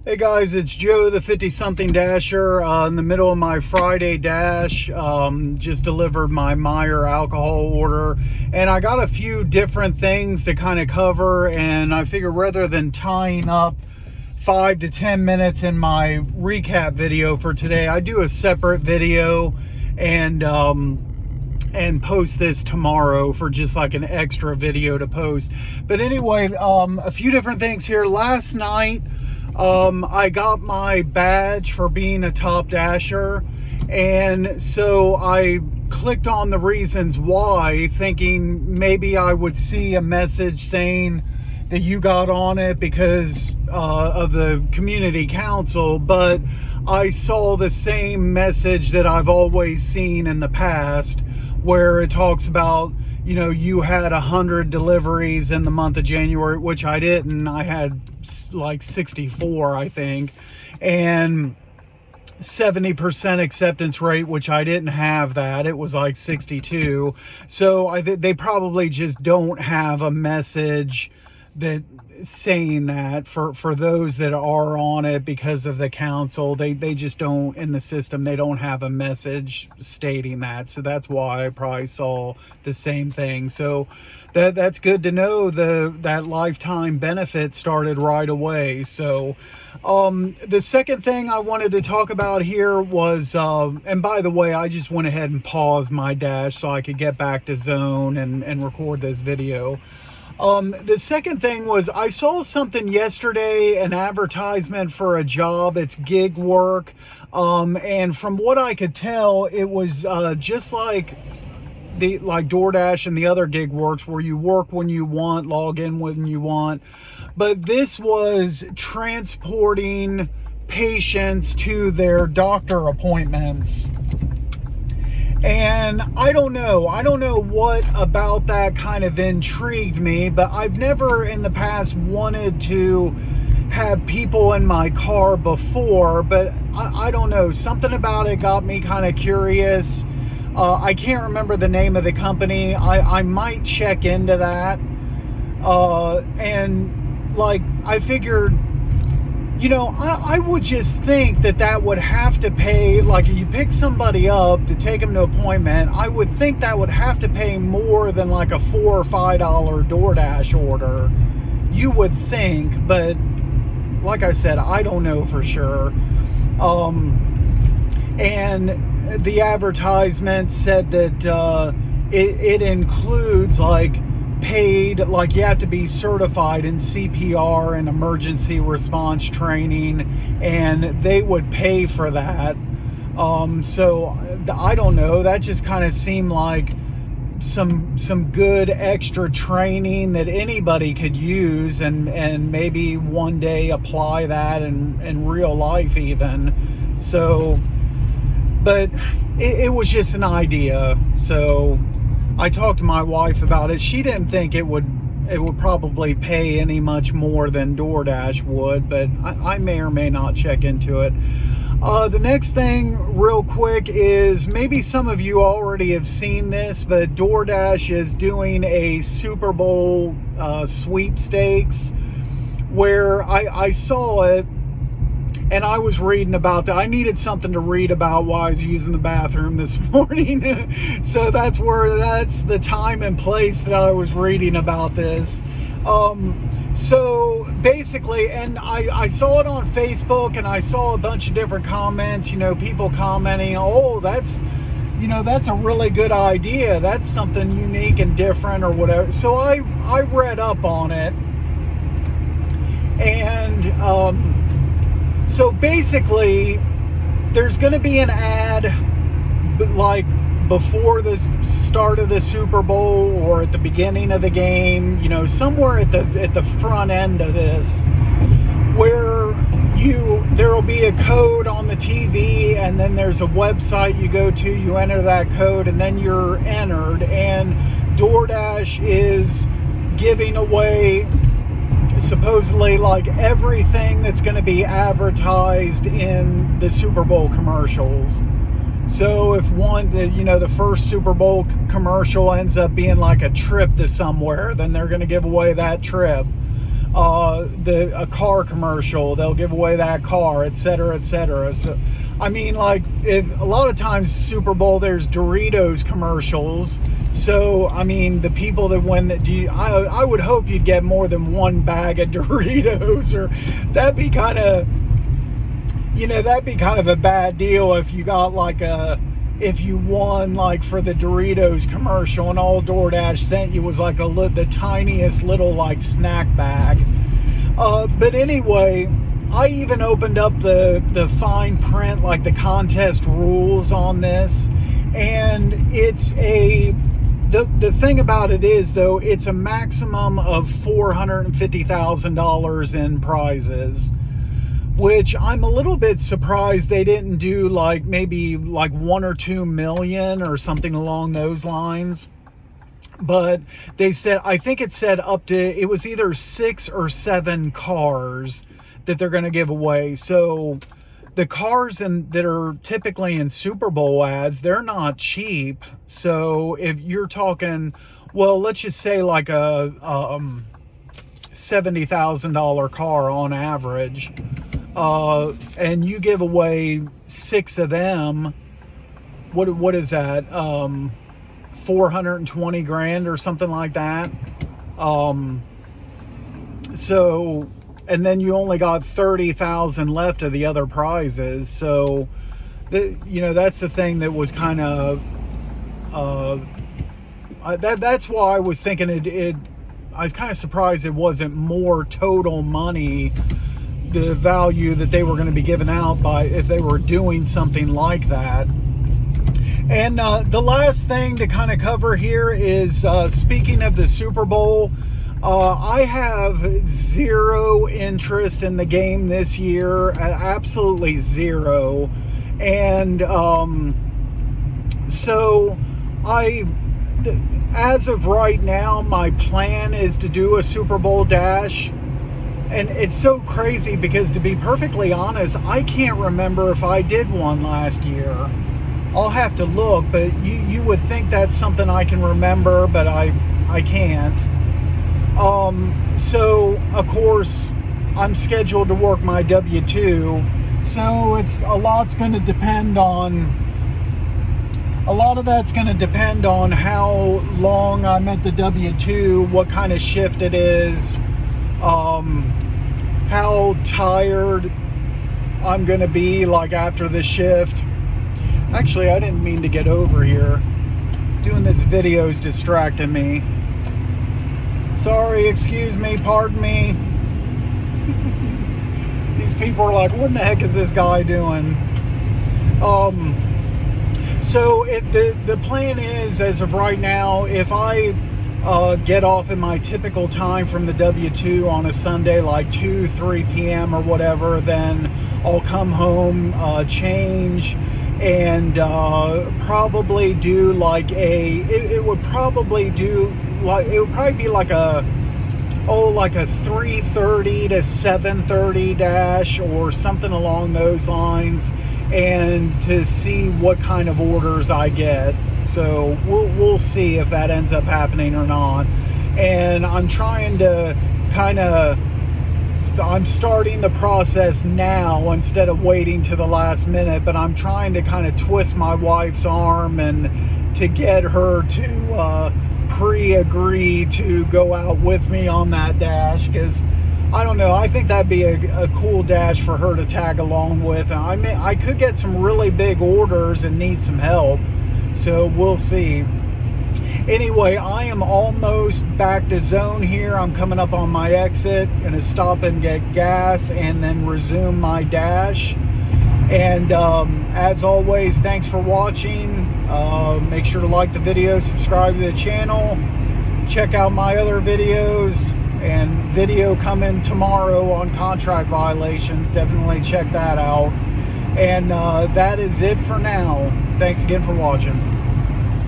Hey guys, it's Joe, the 50-something dasher, in the middle of my Friday dash. Just delivered my Meyer alcohol order, and I got a few different things to kind of cover, and I figured rather than tying up 5 to 10 minutes in my recap video for today, I do a separate video and post this tomorrow for just like an extra video to post. But anyway, a few different things here. Last night, I got my badge for being a top dasher, and so I clicked on the reasons why, thinking maybe I would see a message saying that you got on it because of the community council, but I saw the same message that I've always seen in the past, where it talks about, you know, you had 100 deliveries in the month of January, which I didn't. I had like 64, I think, and 70% acceptance rate, which I didn't have that. It was like 62. So they probably just don't have a message that saying that for those that are on it because of the council. They just don't, in the system, they don't have a message stating that. So that's why I probably saw the same thing. So that's good to know. That lifetime benefit started right away. So the second thing I wanted to talk about here was, and by the way, I just went ahead and paused my dash so I could get back to zone and record this video. The second thing was, I saw something yesterday, an advertisement for a job. It's gig work. And from what I could tell, it was just like DoorDash and the other gig works, where you work when you want, log in when you want. But this was transporting patients to their doctor appointments. And I don't know what about that kind of intrigued me, but I've never in the past wanted to have people in my car before, but I don't know, something about it got me kind of curious. I can't remember the name of the company. I might check into that. And like, I figured, you know, I would just think that would have to pay, like if you pick somebody up to take them to an appointment, I would think that would have to pay more than like a $4 or $5 DoorDash order. You would think, but like I said, I don't know for sure. And the advertisement said that it includes like paid, like you have to be certified in CPR and emergency response training, and they would pay for that. So I don't know, that just kind of seemed like some good extra training that anybody could use and maybe one day apply that in real life even. So, but it was just an idea. So I talked to my wife about it. She didn't think it would probably pay any much more than DoorDash would, but I may or may not check into it. The next thing real quick is, maybe some of you already have seen this, but DoorDash is doing a Super Bowl sweepstakes, where I saw it. And I was reading about that. I needed something to read about while I was using the bathroom this morning. So that's the time and place that I was reading about this. So basically, and I saw it on Facebook, and I saw a bunch of different comments, you know, people commenting, oh, that's a really good idea. That's something unique and different or whatever. So I read up on it. And, so basically, there's going to be an ad, like before the start of the Super Bowl or at the beginning of the game, you know, somewhere at the front end of this, where there will be a code on the TV, and then there's a website you go to, you enter that code, and then you're entered. And DoorDash is giving away supposedly like everything that's going to be advertised in the Super Bowl commercials. So if the first Super Bowl commercial ends up being like a trip to somewhere, then they're going to give away that trip. a car commercial, they'll give away that car, etc., etc. So I mean, like, if a lot of times Super Bowl there's Doritos commercials. So I mean, the people that win that, I would hope you'd get more than one bag of Doritos, or that'd be kind of, that'd be kind of a bad deal if you got like if you won like for the Doritos commercial and all DoorDash sent you was like the tiniest little like snack bag. But anyway, I even opened up the fine print, like the contest rules on this, and it's the thing about it is, though, it's a maximum of $450,000 in prizes, which I'm a little bit surprised they didn't do like maybe like 1 or 2 million or something along those lines. But they said, I think it said up to, it was either 6 or 7 cars that they're going to give away. So the cars that are typically in Super Bowl ads, they're not cheap. So if you're talking, well, let's just say like a $70,000 car on average, and you give away 6 of them, what is that? 420 grand or something like that. So, and then you only got 30,000 left of the other prizes. So, that's the thing that was kind of, that's why I was thinking I was kind of surprised it wasn't more total money, the value that they were going to be giving out if they were doing something like that. And the last thing to kind of cover here is, speaking of the Super Bowl, I have zero interest in the game this year, absolutely zero. And so as of right now, my plan is to do a Super Bowl dash. And it's so crazy because, to be perfectly honest, I can't remember if I did one last year. I'll have to look, but you would think that's something I can remember, but I can't. So of course I'm scheduled to work my W-2, so a lot of that's going to depend on how long I'm at the W-2, what kind of shift it is, how tired I'm going to be like after the shift. Actually, I didn't mean to get over here. Doing this video is distracting me. Sorry, excuse me, pardon me. These people are like, what in the heck is this guy doing? So the plan is, as of right now, if I get off in my typical time from the W-2 on a Sunday, like 3 p.m. or whatever, then I'll come home, change, and probably do like it would probably be like a 3:30 to 7:30 dash or something along those lines, and to see what kind of orders I get. So we'll see if that ends up happening or not. And I'm trying to I'm starting the process now instead of waiting to the last minute, but I'm trying to kind of twist my wife's arm and to get her to pre-agree to go out with me on that dash, because I don't know, I think that'd be a cool dash for her to tag along with. I could get some really big orders and need some help, so we'll see. Anyway, I am almost back to zone here. I'm coming up on my exit. Gonna stop and get gas and then resume my dash. And as always, thanks for watching. Make sure to like the video, subscribe to the channel, check out my other videos, and video coming tomorrow on contract violations. Definitely check that out. And that is it for now. Thanks again for watching.